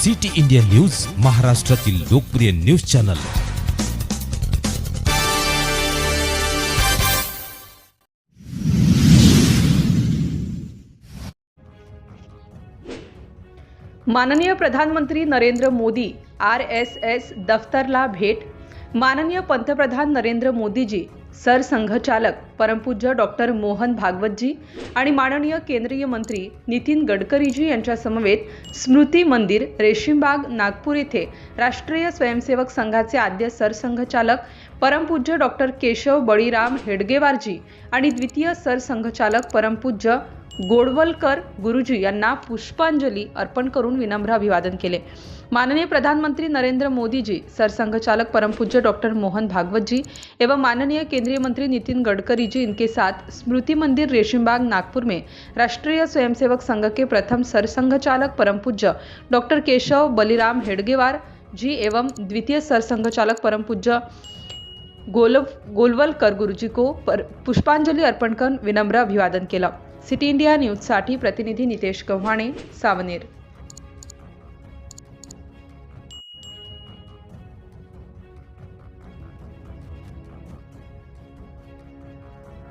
City India news, महाराष्ट्रातील लोकप्रिय news channel. माननीय प्रधानमंत्री नरेंद्र मोदी RSS दफ्तरला भेट। माननीय पंतप्रधान नरेंद्र मोदीजी, सरसंघचालक परमपूज्य डॉक्टर मोहन भागवतजी आणि माननीय केंद्रीय मंत्री नितीन गडकरीजी यांच्या समवेत स्मृती मंदिर, रेशीमबाग, नागपूर येथे राष्ट्रीय स्वयंसेवक संघाचे आद्य सरसंघचालक परमपूज्य डॉक्टर केशव बळीराम हेडगेवारजी आणि द्वितीय सरसंघचालक परमपूज्य गोडवलकर गुरुजी यांना पुष्पांजली अर्पण करून विनम्र अभिवादन केले। माननीय प्रधानमंत्री नरेंद्र मोदी जी, सरसंघचालक परमपूज्य डॉक्टर मोहन भागवत जी एवं माननीय केंद्रीय मंत्री नितिन गडकरी जी इनके साथ स्मृति मंदिर, रेशीमबाग, नागपुर में राष्ट्रीय स्वयंसेवक संघ के प्रथम सरसंघचालक परमपूज्य डॉक्टर केशव बलिराम हेडगेवार जी एवं द्वितीय सरसंघचालक परमपूज्य गोलवलकर गुरुजी को पुष्पांजलि अर्पण कर विनम्र अभिवादन केलं। सिटी इंडिया न्यूज साठी प्रतिनिधी नितेश गव्हाणे, सावनेर।